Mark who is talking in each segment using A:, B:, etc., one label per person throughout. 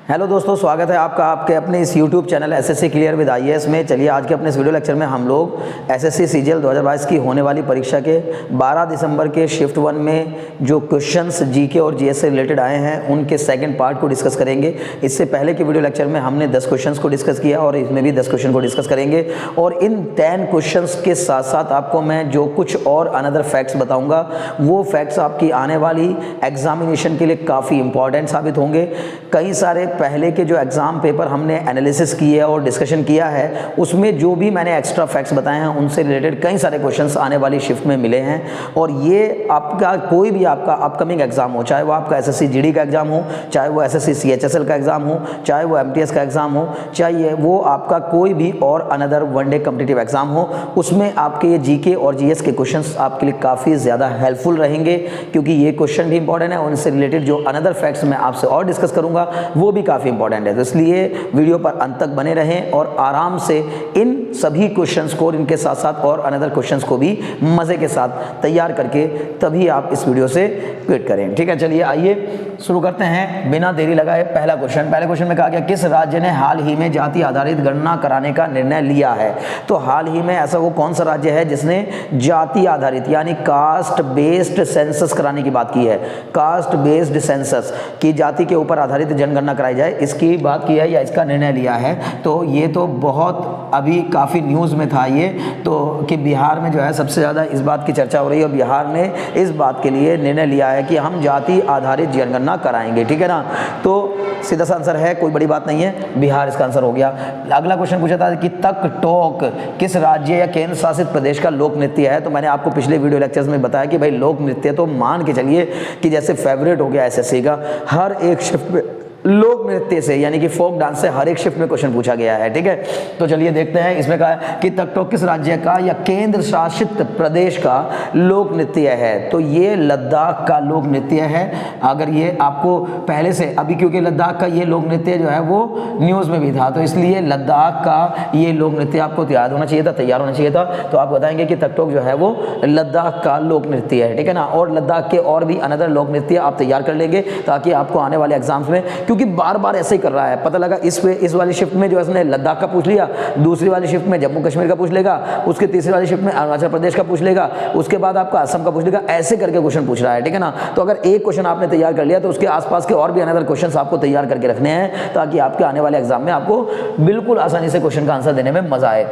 A: Hello दोस्तों, स्वागत है आपका आपके अपने इस YouTube channel SSC clear with IAS में। चलिए आज के अपने इस वीडियो लेक्चर में हम लोग एसएससी सीजीएल 2022 की होने वाली परीक्षा के 12 दिसंबर के शिफ्ट 1 में जो क्वेश्चंस जीके और जीएस से रिलेटेड आए हैं उनके सेकंड पार्ट को डिस्कस करेंगे। इससे पहले के वीडियो लेक्चर में हमने 10 क्वेश्चंस को डिस्कस किया और इसमें भी 10 क्वेश्चन को डिस्कस करेंगे। और इन 10 क्वेश्चंस के साथ साथ आपको मैं जो कुछ और अनदर फैक्ट्स बताऊँगा वो फैक्ट्स आपकी आने वाली एग्जामिनेशन के लिए काफ़ी इंपॉर्टेंट साबित होंगे। कई सारे पहले के जो एग्ज़ाम पेपर हमने एनालिसिस किया और डिस्कशन किया है उसमें जो भी मैंने एक्स्ट्रा फैक्ट्स बताए हैं उनसे रिलेटेड कई सारे क्वेश्चंस आने वाली शिफ्ट में मिले हैं। और ये आपका कोई भी आपका अपकमिंग एग्ज़ाम हो, चाहे वो आपका एसएससी जीडी का एग्ज़ाम हो, चाहे वो एसएससी सीएचएसएल का एग्ज़ाम हो, चाहे वो एमटीएस का एग्ज़ाम हो, चाहे वो आपका कोई भी और अनदर वनडे कॉम्पिटिटिव एग्ज़ाम हो, उसमें आपके ये जीके और जीएस के क्वेश्चंस आपके लिए काफ़ी ज़्यादा हेल्पफुल रहेंगे क्योंकि ये क्वेश्चन भी इंपॉर्टेंट है। उनसे रिलेटेड जो अनदर फैक्ट्स मैं आपसे और डिस्कस करूँगा वो भी काफ़ी इंपॉर्टेंट है। तो इसलिए वीडियो पर अंत तक बने रहें और आराम से इन सभी क्वेश्चंस को, इनके साथ साथ और अनदर क्वेश्चंस को भी मज़े के साथ तैयार करके तभी आप इस वीडियो से क्विट करें। ठीक है, चलिए आइए शुरू करते हैं बिना देरी लगाए। पहले क्वेश्चन में कहा गया किस राज्य ने हाल ही में जाति आधारित गणना कराने का निर्णय लिया है। तो हाल ही में ऐसा वो कौन सा राज्य है जिसने जाति आधारित यानी कास्ट बेस्ड सेंसस कराने की बात की है। कास्ट बेस्ड सेंसस की जाति के ऊपर आधारित जनगणना कराई जाए, इसकी बात की है या इसका निर्णय लिया है। तो ये तो बहुत अभी काफ़ी न्यूज़ में था ये तो कि बिहार में जो है सबसे ज़्यादा इस बात की चर्चा हो रही है और बिहार ने इस बात के लिए निर्णय लिया है कि हम जाति आधारित जनगणना कराएंगे। ठीक है ना, तो सीधा सा आंसर है, कोई बड़ी बात नहीं है, बिहार इसका आंसर हो गया। अगला क्वेश्चन पूछा था कि तक टोक किस राज्य या केंद्र शासित प्रदेश का लोक नृत्य है। तो मैंने आपको पिछले वीडियो लेक्चर्स में बताया कि भाई लोक नृत्य तो मान के चलिए कि जैसे फेवरेट हो गया एसएससी का, हर एक शिफ्ट में लोक नृत्य से यानी कि फोक डांस से हर एक शिफ्ट में क्वेश्चन पूछा गया है। ठीक है, तो चलिए देखते हैं। इसमें कहा है कि तकटोक किस राज्य का या केंद्र शासित प्रदेश का लोक नृत्य है। तो ये लद्दाख का लोक नृत्य है। अगर ये आपको पहले से अभी क्योंकि लद्दाख का ये लोक नृत्य जो है वो न्यूज़ में भी था तो इसलिए लद्दाख का ये लोक नृत्य आपको याद होना चाहिए था, तैयार होना चाहिए था। तो आप बताएंगे कि तकटोक जो है वो लद्दाख का लोक नृत्य है। ठीक है ना, और लद्दाख के और भी अनदर लोक नृत्य आप तैयार कर लेंगे ताकि आपको आने वाले एग्जाम्स में, क्योंकि बार बार ऐसे ही कर रहा है, पता लगा इस वाली शिफ्ट में जो इसने लद्दाख का पूछ लिया, दूसरी वाली शिफ्ट में जम्मू कश्मीर का पूछ लेगा, उसके तीसरी वाली शिफ्ट में अरुणाचल प्रदेश का पूछ लेगा, उसके बाद आपका असम का पूछ लेगा, ऐसे करके क्वेश्चन पूछ रहा है। ठीक है ना, तो अगर एक क्वेश्चन आपने तैयार कर लिया तो उसके आसपास के और भी अनदर क्वेश्चंस आपको तैयार करके रखने हैं ताकि आपके आने वाले एग्जाम में आपको बिल्कुल आसानी से क्वेश्चन का आंसर देने में मजा आए।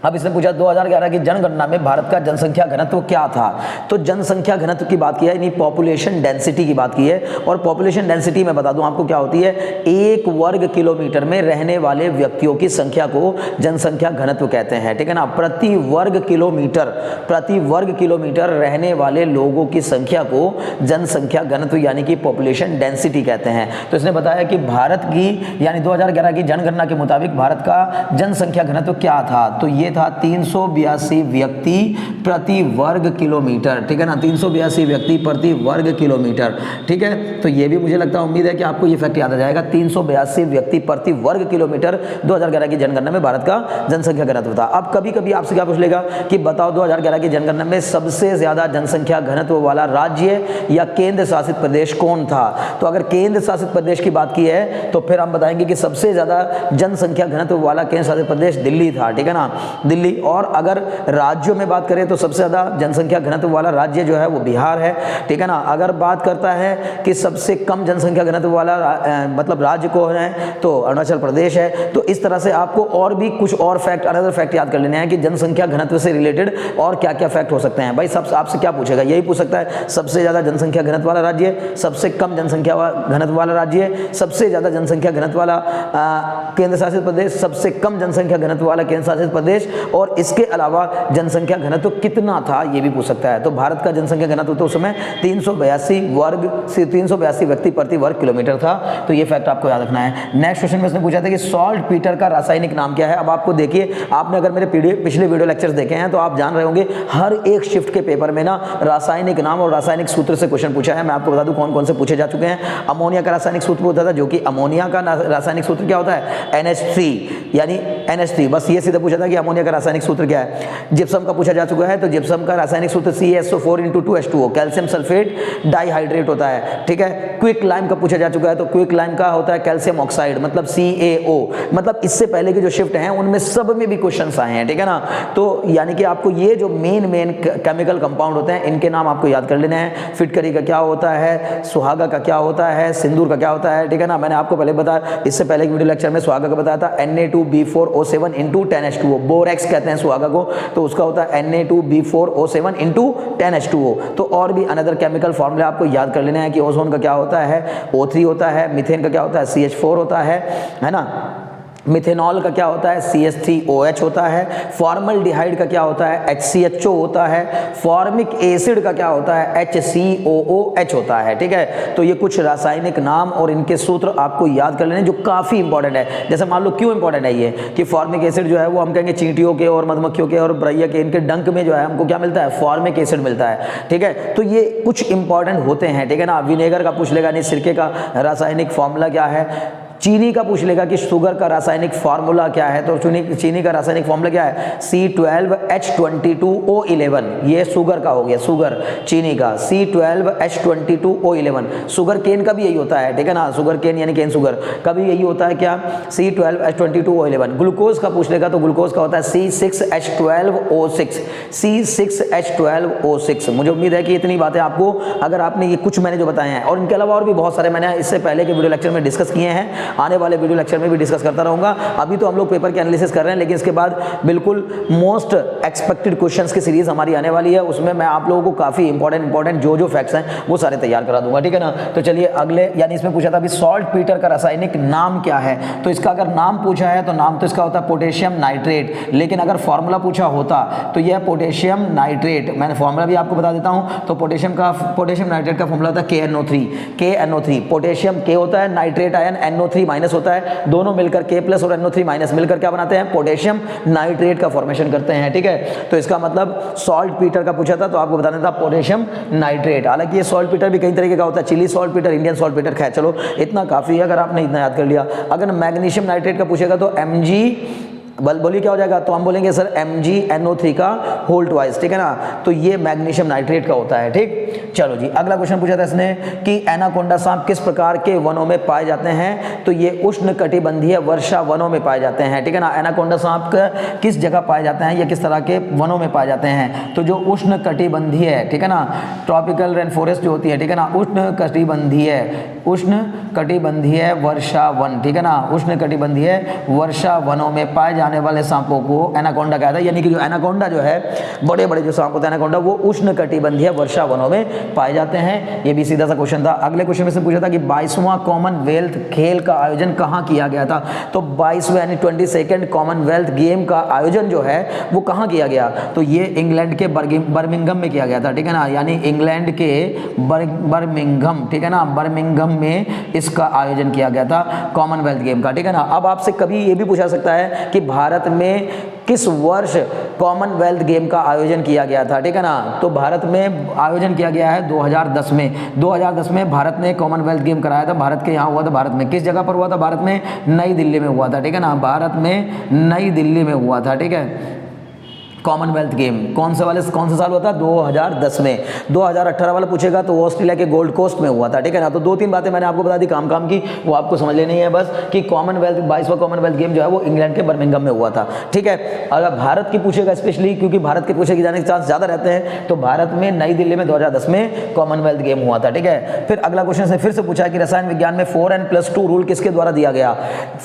A: अब इसने पूछा 2011 की जनगणना में भारत का जनसंख्या घनत्व क्या था। तो जनसंख्या घनत्व की बात की है यानी पॉपुलेशन डेंसिटी की बात की है। और पॉपुलेशन डेंसिटी मैं बता दूं आपको क्या होती है, 1 वर्ग किलोमीटर में रहने वाले व्यक्तियों की संख्या को जनसंख्या घनत्व कहते हैं। ठीक है ना, प्रति वर्ग किलोमीटर रहने वाले लोगों की संख्या को जनसंख्या घनत्व यानी कि पॉपुलेशन डेंसिटी कहते हैं। तो इसने बताया कि भारत की यानी 2011 की जनगणना के मुताबिक भारत का जनसंख्या घनत्व क्या था। तो ये था 382 व्यक्ति प्रति वर्ग किलोमीटर। ठीक है ना, 382 व्यक्ति प्रति वर्ग किलोमीटर। ठीक है, तो ये भी मुझे लगता है, उम्मीद है कि आपको ये फैक्ट याद आ जाएगा। 382 व्यक्ति प्रति वर्ग किलोमीटर 2011 की जनगणना में भारत का जनसंख्या घनत्व था। अब कभी कभी आपसे क्या पूछ लेगा कि बताओ 2011 की जनगणना में सबसे ज्यादा जनसंख्या घनत्व वाला राज्य या केंद्र शासित प्रदेश कौन था। तो अगर केंद्र शासित प्रदेश की बात की है तो फिर हम बताएंगे कि सबसे ज्यादा जनसंख्या घनत्व वाला केंद्र शासित प्रदेश दिल्ली था। ठीक है ना, दिल्ली। और अगर राज्यों में बात करें तो सबसे ज़्यादा जनसंख्या घनत्व वाला राज्य जो है वो बिहार है। ठीक है ना, अगर बात करता है कि सबसे कम जनसंख्या घनत्व वाला मतलब राज्य को है तो अरुणाचल प्रदेश है। तो इस तरह से आपको और भी कुछ और फैक्ट, अनदर फैक्ट याद कर लेने हैं कि जनसंख्या घनत्व से रिलेटेड और क्या क्या फैक्ट हो सकते हैं। भाई सब आपसे क्या पूछेगा, यही पूछ सकता है सबसे ज़्यादा जनसंख्या घनत्व वाला राज्य, सबसे कम जनसंख्या घनत्व वाला राज्य, सबसे ज़्यादा जनसंख्या घनत्व वाला केंद्र शासित प्रदेश, सबसे कम जनसंख्या घनत्व वाला केंद्र शासित प्रदेश, और इसके अलावा जनसंख्या घनत्व कितना था ये भी पूछ सकता है। तो भारत का जनसंख्या घनत्व तो उस समय 382 व्यक्ति प्रति वर्ग किलोमीटर था। तो ये फैक्ट आपको याद रखना है। नेक्स्ट क्वेश्चन में इसने पूछा था कि सॉल्ट पीटर का रासायनिक नाम क्या है। अब आपको देखिए, आपने अगर मेरे पिछले वीडियो लेक्चर्स देखे हैं तो आप जान रहे होंगे हर एक शिफ्ट के पेपर में ना रासायनिक नाम और रासायनिक सूत्र से क्वेश्चन पूछा है। मैं आपको बता दूं कौन कौन से पूछे जा चुके हैं। अमोनिया का रासायनिक सूत्र होता था, जो कि अमोनिया का रासायनिक सूत्र क्या होता है, NH3 यानी NH3। बस ये सीधे पूछा था कि अमोनिया अमोनिया का रासायनिक सूत्र क्या है? जिप्सम का पूछा जा चुका है, तो जिप्सम का रासायनिक सूत्र CaSO4 × 2H2O, calcium sulphate dihydrate होता है, ठीक है। क्विक लाइम का पूछा जा चुका है, तो क्विक लाइम का होता है कैल्शियम ऑक्साइड, मतलब CaO। मतलब इससे पहले के जो शिफ्ट हैं उनमें सब में भी क्वेश्चंस आए हैं, ठीक है ना। तो यानी कि आपको ये जो मेन केमिकल कंपाउंड होते हैं इनके नाम आपको याद कर लेने हैं। फिटकरी का क्या होता है, सुहागा का क्या होता है, सिंदूर का क्या होता है, ठीक है ना। मैंने आपको पहले बताया, इससे पहले की वीडियो लेक्चर में सुहागा का बताया था Na2B4O7 × 10H2O, बोरेक्स कहते हैं सुहागा को, तो उसका होता है Na2B4O7 × 10H2O। तो और भी अनदर केमिकल फॉर्मूला आपको याद कर लेना है कि ओजोन का क्या होता है, O3 होता है, मीथेन का क्या होता है, CH4 होता है ना। मिथेनॉल का क्या होता है, CH3OH होता है। फॉर्मल्डिहाइड का क्या होता है, HCHO होता है। फॉर्मिक एसिड का क्या होता है, HCOOH होता है, ठीक है। तो ये कुछ रासायनिक नाम और इनके सूत्र आपको याद कर लेने जो काफ़ी इंपॉर्टेंट है। जैसे मान लो क्यों इंपॉर्टेंट है ये कि फॉर्मिक एसिड जो है वो हम कहेंगे चींटियों के और मधुमक्खियों के और ब्रैया के इनके डंक में जो है हमको क्या मिलता है, फॉर्मिक एसिड मिलता है, ठीक है। तो ये कुछ इंपॉर्टेंट होते हैं, ठीक है ना। विनेगर का पूछ लेगा, नहीं सिरके का रासायनिक फॉर्मूला क्या है। चीनी का पूछ लेगा कि शुगर का रासायनिक फार्मूला क्या है, तो चीनी का रासायनिक फार्मूला क्या है, C12H22O11। ये शुगर का हो गया, शुगर चीनी का C12H22O11। शुगर केन का भी यही होता है, ठीक है ना। शुगर केन यानी केन शुगर का भी यही होता है क्या, C12H22O11। ग्लूकोज का पूछ लेगा तो ग्लूकोज का होता है C6H12O6, C6H12O6। मुझे उम्मीद है कि इतनी बातें आपको, अगर आपने ये कुछ मैंने जो बताए हैं, और इनके अलावा और भी बहुत सारे मैंने इससे पहले के वीडियो लेक्चर में डिस्कस किए हैं, आने वाले वीडियो लेक्चर में भी डिस्कस करता रहूंगा। अभी तो हम लोग पेपर के एनालिसिस कर रहे हैं, लेकिन इसके बाद बिल्कुल मोस्ट एक्सपेक्टेड क्वेश्चंस की सीरीज हमारी आने वाली है। उसमें मैं आप लोगों को काफी इंपॉर्टेंट जो फैक्ट्स हैं वो सारे तैयार करा दूंगा, ठीक है ना। तो चलिए अगले, यानी इसमें पूछा था अभी सॉल्ट पीटर का रासायनिक नाम क्या है, तो इसका अगर नाम पूछा है तो नाम तो इसका होता है पोटेशियम नाइट्रेट, लेकिन अगर फॉर्मूला पूछा होता तो यह पोटेशियम नाइट्रेट, मैंने फॉर्मूला भी आपको बता देता हूं। तो पोटेशियम नाइट्रेट का फॉर्मूला होता है KNO3। पोटेशियम K होता है, नाइट्रेट आयन NO3 माइनस होता है, दोनों मिलकर K+ और NO3 माइनस मिलकर क्या बनाते हैं, पोटेशियम नाइट्रेट का फॉर्मेशन करते हैं, ठीक है। तो इसका मतलब सॉल्ट पीटर का पूछा था तो आपको बताना था पोटेशियम नाइट्रेट। हालांकि ये सॉल्ट पीटर भी कई तरीके का होता है, Chile saltpetre, Indian saltpetre. खैर चलो इतना काफी है अगर आपने इतना याद कर लिया। अगर मैग्नीशियम नाइट्रेट का पूछेगा तो Mg, बोलिए क्या हो जाएगा, तो हम बोलेंगे सर MgNO3 का होल ट्वाइस, ठीक है ना। तो ये मैग्नीशियम नाइट्रेट का होता है, ठीक। चलो जी, अगला क्वेश्चन पूछा था इसने कि एनाकोंडा सांप किस प्रकार के वनों में पाए जाते हैं, तो ये उष्ण कटिबंधीय वर्षा वनों में पाए जाते हैं, ठीक है ना। एनाकोंडा सांप किस जगह पाए जाते हैं या किस तरह के वनों में पाए जाते हैं, तो जो उष्ण कटिबंधीय है, ठीक है ना, ट्रॉपिकल रेन फॉरेस्ट जो होती है, ठीक है ना, उष्ण कटिबंधीय वर्षा वन, ठीक है ना, उष्ण कटिबंधीय वर्षा वनों में पाए जाने वाले सांपों को एनाकोंडा कहता है। यानी कि जो एनाकोंडा जो है, बड़े बड़े जो सांप होते हैं एनाकोंडा, वो उष्ण कटिबंधीय वर्षा वनों में पाए जाते हैं। ये भी सीधा सा क्वेश्चन था। अगले क्वेश्चन में से पूछा था कि 22वां कॉमनवेल्थ खेल का आयोजन कहाँ किया गया था, तो 22वें यानी 22nd कॉमनवेल्थ गेम का आयोजन जो है वो कहाँ किया गया, तो ये इंग्लैंड के बर्मिंघम में किया गया था, ठीक है ना। यानी इंग्लैंड के बर्मिंघम, ठीक है ना, बर्मिंघम में इसका आयोजन किया गया था कॉमनवेल्थ गेम का, ठीक है ना। अब आपसे कभी ये भी पूछा सकता है कि भारत में किस वर्ष कॉमनवेल्थ गेम का आयोजन किया गया था, ठीक है ना। तो भारत में आयोजन किया गया है 2010 में। 2010 में भारत ने कॉमनवेल्थ गेम कराया था, भारत के यहाँ हुआ था। भारत में किस जगह पर हुआ था, भारत में नई दिल्ली में हुआ था, ठीक है ना। भारत में नई दिल्ली में हुआ था, ठीक है। कॉमनवेल्थ गेम कौन सा साल हुआ था, 2010 में। 2018 वाला पूछेगा तो ऑस्ट्रेलिया के गोल्ड कोस्ट में हुआ था, ठीक है ना। तो 2-3 बातें मैंने आपको बता दी काम की, वो आपको समझ लेनी है बस, कि कॉमनवेल्थ 22वां कॉमनवेल्थ गेम जो है वो इंग्लैंड के बर्मिंघम में हुआ था, ठीक है। अगर भारत की पूछेगा स्पेशली, क्योंकि भारत के पूछे जाने के चांस ज़्यादा रहते हैं, तो भारत में नई दिल्ली में 2010 में कॉमनवेल्थ गेम हुआ था, ठीक है। फिर अगला क्वेश्चन से फिर से पूछा है कि रसायन विज्ञान में 4n+2 रूल किसके द्वारा दिया गया,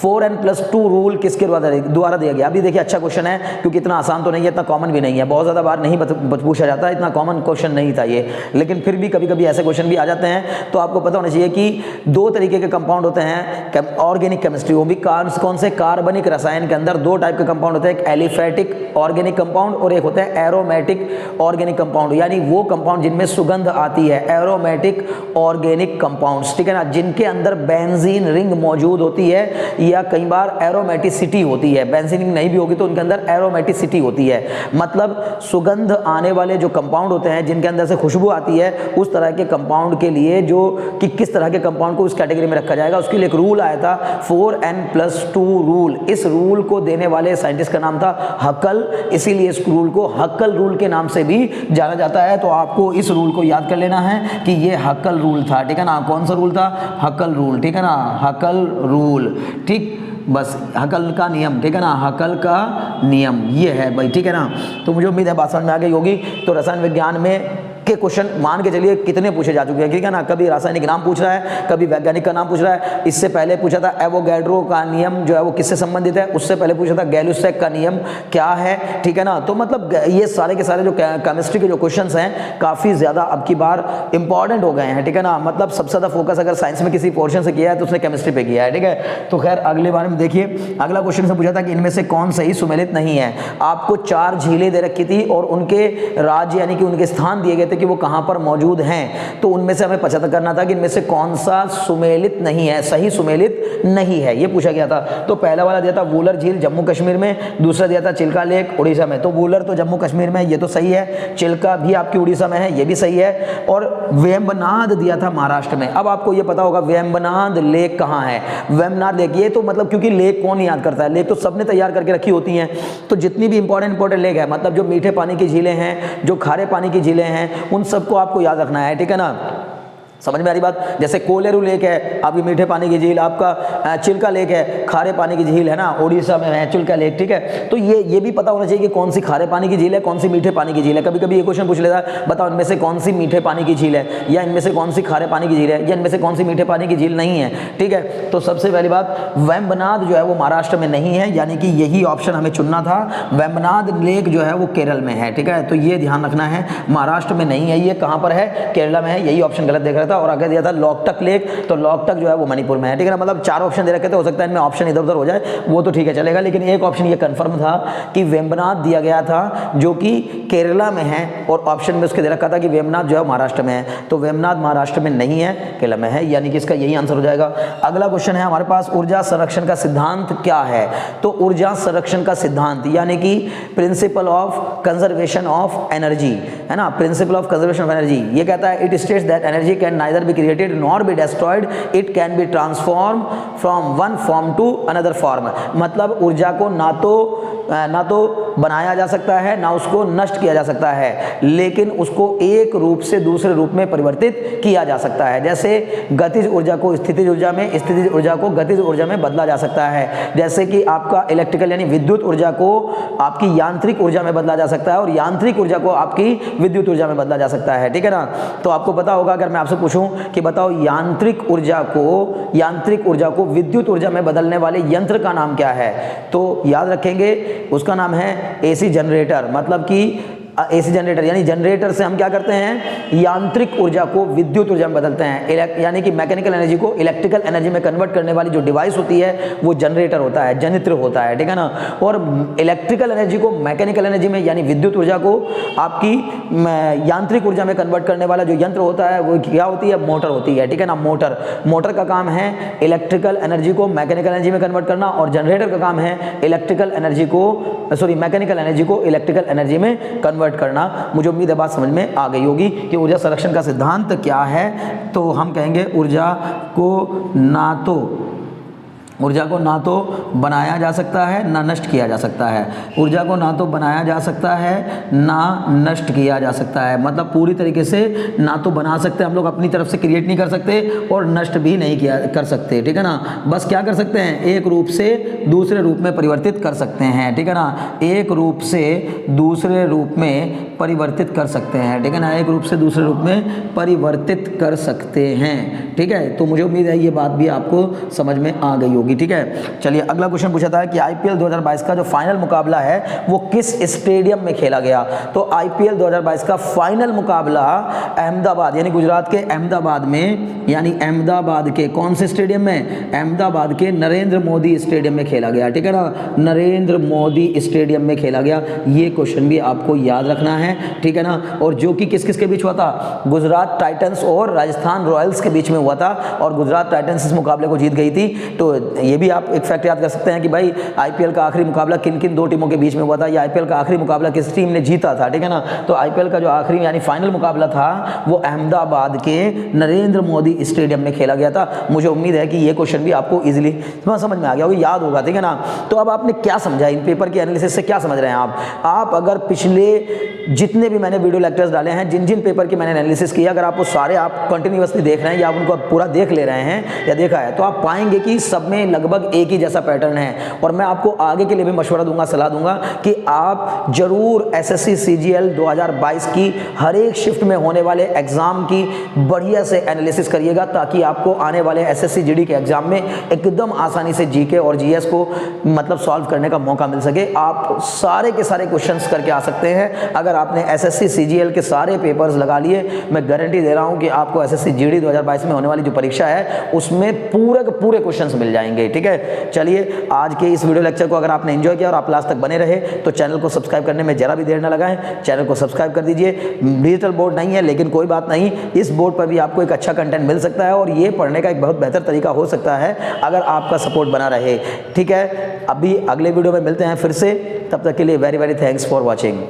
A: 4n+2 रूल किसके द्वारा दिया गया। अभी देखिए अच्छा क्वेश्चन है, क्योंकि इतना आसान तो नहीं है, इतना कॉमन भी नहीं है, बहुत ज़्यादा बार नहीं पूछा जाता है, इतना कॉमन क्वेश्चन नहीं था ये, लेकिन फिर भी कभी कभी ऐसे क्वेश्चन भी आ जाते हैं। तो आपको पता होना चाहिए कि 2 तरीके के कंपाउंड होते हैं ऑर्गेनिक केमिस्ट्री, वो भी कौन से, कार्बनिक रसायन के अंदर 2 टाइप के कंपाउंड होते हैं, एक एलिफेटिक ऑर्गेनिक कंपाउड और एक होता है एरोमेटिक ऑर्गेनिक कंपाउंड, यानी वो कंपाउंड जिनमें सुगंध आती है, एरोमेटिक ऑर्गेनिक कंपाउंड्स, ठीक है ना, जिनके अंदर बेंजीन रिंग मौजूद होती है या कई बार एरोमेटिसिटी होती है, बेंजीन रिंग नहीं भी होगी तो उनके अंदर एरोमेटिसिटी होती है। मतलब सुगंध आने वाले जो कंपाउंड होते हैं जिनके अंदर से खुशबू आती है, उस तरह के कंपाउंड के लिए जो कि किस तरह के कंपाउंड को उस कैटेगरी में रखा जाएगा, उसके लिए एक रूल आया था 4n+2 रूल। इस रूल को देने वाले साइंटिस्ट का नाम था हकल, इसीलिए इस रूल को हकल रूल के नाम से भी जाना जाता है। तो आपको इस रूल को याद कर लेना है कि ये हकल रूल था, ठीक है ना। कौन सा रूल था? हकल रूल, ठीक है ना, हकल रूल, ठीक, बस हकल का नियम, ठीक है ना, हकल का नियम ये है भाई, ठीक है ना। तो मुझे उम्मीद है बात समझ में आ गई होगी। तो रसायन विज्ञान में के क्वेश्चन मान के चलिए कितने पूछे जा चुके हैं, ठीक है ना। कभी रासायनिक नाम पूछ रहा है, कभी वैज्ञानिक का नाम पूछ रहा है। इससे पहले पूछा था एवोगैड्रो का नियम जो है वो किससे संबंधित है, उससे पहले पूछा था गैलुसैक का नियम क्या है, ठीक है ना। तो मतलब ये सारे के सारे जो केमिस्ट्री के जो क्वेश्चंस हैं काफ़ी ज़्यादा अब की बार इंपॉर्टेंट हो गए हैं, ठीक है ना। मतलब सबसे ज़्यादा फोकस अगर साइंस में किसी पोर्शन से किया है तो उसने केमिस्ट्री पे किया है, ठीक है। तो खैर अगले बारे में देखिए, अगला क्वेश्चन से पूछा था कि इनमें से कौन सही सुमेलित नहीं है। आपको 4 झीलें दे रखी थी और उनके राज्य यानी कि उनके स्थान दिए गए थे कि वो कहाँ पर मौजूद हैं। तो उनमें से हमें पता करना था कि इनमें से कौन सा सुमेलित नहीं है, सही सुमेलित नहीं है, ये पूछा गया था। तो पहला वाला दिया था वूलर झील जम्मू कश्मीर में, दूसरा दिया था चिल्का लेक उड़ीसा में। तो वूलर तो जम्मू कश्मीर में, ये तो सही है। चिल्का भी आपकी उड़ीसा में है, ये भी सही है। और वेम्बनाद दिया था महाराष्ट्र में। अब आपको ये पता होगा वेम्बनाद लेक कहाँ है। वेम्बनाद लेक, ये तो मतलब क्योंकि लेक कौन याद करता है, लेक तो सबने तैयार करके रखी होती हैं। तो जितनी भी इंपॉर्टेंट लेक है, मतलब जो मीठे पानी की झीलें हैं, जो खारे पानी की झीलें हैं, उन सबको आपको याद रखना है, ठीक है ना। समझ में आ रही बात। जैसे कोलेरू लेक है आपकी मीठे पानी की झील, आपका चिल्का लेक है खारे पानी की झील है ना, उड़ीसा में है चिल्का लेक, ठीक है। तो ये भी पता होना चाहिए कि कौन सी खारे पानी की झील है, कौन सी मीठे पानी की झील है। कभी कभी ये क्वेश्चन पूछ लेता है, बताओ इनमें से कौन सी मीठे पानी की झील है, या इनमें से कौन सी खारे पानी की झील है, या इनमें से कौन सी मीठे पानी की झील नहीं है, ठीक है। तो सबसे पहली बात वेम्बनाद जो है वो महाराष्ट्र में नहीं है, यानी कि यही ऑप्शन हमें चुनना था। वेम्बनाद लेक जो है वो केरल में है, ठीक है। तो ये ध्यान रखना है, महाराष्ट्र में नहीं है, ये कहाँ पर है, केरला में है। यही ऑप्शन गलत देख रहा था। और आगे दिया था लॉकटक लेक, तो लॉकटक जो है वो मणिपुर में है, ठीक है ना। मतलब 4 ऑप्शन दे रखे थे, हो सकता है इनमें ऑप्शन इधर उधर हो जाए, वो तो ठीक है चलेगा। लेकिन एक ऑप्शन ये कंफर्म था कि वेम्बनाद दिया गया था जो कि केरला में है, और ऑप्शन में उसके दे रखा था कि वेम्बनाद जो है महाराष्ट्र में है। तो वेम्बनाद महाराष्ट्र में नहीं है, केरला में है, यानी कि इसका यही आंसर हो जाएगा। अगला क्वेश्चन है हमारे पास, ऊर्जा संरक्षण का सिद्धांत क्या है। तो ऊर्जा संरक्षण का सिद्धांत यानी कि principle of conservation of energy है ना, principle of conservation of energy. ये कहता है it states that energy can neither be created nor be destroyed, it can be transformed from one form to another form। मतलब ऊर्जा को ना तो बनाया जा सकता है, ना उसको नष्ट किया जा सकता है, लेकिन उसको एक रूप से दूसरे रूप में परिवर्तित किया जा सकता है। जैसे गतिज ऊर्जा को स्थितिज ऊर्जा में, स्थितिज ऊर्जा को गतिज ऊर्जा में बदला जा सकता है। जैसे कि आपका इलेक्ट्रिकल यानी विद्युत ऊर्जा को आपकी यांत्रिक ऊर्जा में बदला जा सकता है, और यांत्रिक ऊर्जा को आपकी विद्युत ऊर्जा में बदला जा सकता है, ठीक है ना। तो आपको पता होगा, अगर मैं आपसे पूछूं कि बताओ यांत्रिक ऊर्जा को विद्युत ऊर्जा में बदलने वाले यंत्र का नाम क्या है, तो याद रखेंगे उसका नाम है एसी जनरेटर। मतलब कि एसी जनरेटर यानी जनरेटर से हम क्या करते हैं, यांत्रिक ऊर्जा को विद्युत ऊर्जा में बदलते हैं। यानी कि मैकेनिकल एनर्जी को इलेक्ट्रिकल एनर्जी में कन्वर्ट करने वाली जो डिवाइस होती है वो जनरेटर होता है, जनित्र होता है, ठीक है ना। और इलेक्ट्रिकल एनर्जी को मैकेनिकल एनर्जी में यानी विद्युत ऊर्जा को आपकी यांत्रिक ऊर्जा में कन्वर्ट करने वाला जो यंत्र होता है वो क्या होती है, मोटर होती है, ठीक है ना। मोटर का काम है इलेक्ट्रिकल एनर्जी को मैकेनिकल एनर्जी में कन्वर्ट करना, और जनरेटर का काम है मैकेनिकल एनर्जी को इलेक्ट्रिकल एनर्जी में कन्वर्ट करना। मुझे उम्मीद है बात समझ में आ गई होगी कि ऊर्जा संरक्षण का सिद्धांत क्या है। तो हम कहेंगे ऊर्जा को ना तो बनाया जा सकता है ना नष्ट किया जा सकता है। ऊर्जा को ना तो बनाया जा सकता है ना नष्ट किया जा सकता है। मतलब पूरी तरीके से ना तो बना सकते हम लोग, अपनी तरफ से क्रिएट नहीं कर सकते, और नष्ट भी नहीं कर सकते, ठीक है ना। बस क्या कर सकते हैं, एक रूप से दूसरे रूप में परिवर्तित कर सकते हैं, ठीक है ना। एक रूप से दूसरे रूप में परिवर्तित कर सकते हैं, ठीक है ना। एक रूप से दूसरे रूप में परिवर्तित कर सकते हैं, ठीक है। तो मुझे उम्मीद है ये बात भी आपको समझ में आ गई होगी, ठीक है। चलिए अगला क्वेश्चन पूछा था कि आईपीएल 2022 का जो फाइनल मुकाबला है वो किस स्टेडियम में खेला गया। तो आईपीएल 2022 का फाइनल मुकाबला अहमदाबाद यानी गुजरात के अहमदाबाद में, यानी अहमदाबाद के कौन से स्टेडियम में, अहमदाबाद के नरेंद्र मोदी स्टेडियम में खेला गया, ठीक है ना, नरेंद्र मोदी स्टेडियम में खेला गया। ये क्वेश्चन भी आपको याद रखना है, ठीक है ना। और जो कि किस किस के बीच हुआ था, गुजरात टाइटंस और राजस्थान रॉयल्स के बीच में हुआ था, और गुजरात टाइटंस इस मुकाबले को जीत गई थी। तो ये भी आप एक फैक्ट याद कर सकते हैं कि भाई आईपीएल का आखिरी मुकाबला किन किन दो टीमों के बीच में हुआ था, या आईपीएल का आखिरी मुकाबला किस टीम ने जीता था, ठीक है ना। तो आईपीएल का जो आखिरी यानी फाइनल मुकाबला था वो अहमदाबाद के नरेंद्र मोदी स्टेडियम में खेला गया था। मुझे उम्मीद है कि ये क्वेश्चन भी आपको इजीली समझ में आ गया होगा, याद होगा, ठीक है ना। तो अब आपने क्या समझा इन पेपर के एनालिसिस से, क्या समझ रहे हैं आप अगर पिछले जितने भी मैंने वीडियो लेक्चर्स डाले हैं, जिन जिन पेपर की मैंने एनालिसिस किया, अगर आप वो सारे आप कंटिन्यूअसली देख रहे हैं या आप उनको पूरा देख ले रहे हैं या देखा है, तो आप पाएंगे कि सब में लगभग एक ही जैसा पैटर्न है। और मैं आपको आगे के लिए भी मशवरा दूंगा, सलाह दूंगा कि आप जरूर एसएससी सीजीएल 2022 की हर एक शिफ्ट में होने वाले एग्जाम की बढ़िया से एनालिसिस करिएगा, ताकि आपको आने वाले एसएससी जीडी के एग्जाम में एकदम आसानी से जीके और जीएस को मतलब सॉल्व करने का मौका मिल सके। आप सारे के सारे क्वेश्चंस करके आ सकते हैं। अगर आपने एसएससी सीजीएल के सारे पेपर्स लगा लिए, मैं गारंटी दे रहा हूं कि आपको एसएससी जीडी 2022 में होने वाली जो परीक्षा है उसमें पूरे के पूरे क्वेश्चंस मिल जाएंगे, ठीक है। चलिए, आज के इस वीडियो लेक्चर को अगर आपने एंजॉय किया और आप लास्ट तक बने रहे तो चैनल को सब्सक्राइब करने में जरा भी देर ना लगाएं, चैनल को सब्सक्राइब कर दीजिए। डिजिटल बोर्ड नहीं है लेकिन कोई बात नहीं, इस बोर्ड पर भी आपको एक अच्छा कंटेंट मिल सकता है और ये पढ़ने का एक बहुत बेहतर तरीका हो सकता है अगर आपका सपोर्ट बना रहे, ठीक है। अभी अगले वीडियो में मिलते हैं फिर से, तब तक के लिए very very thanks for watching.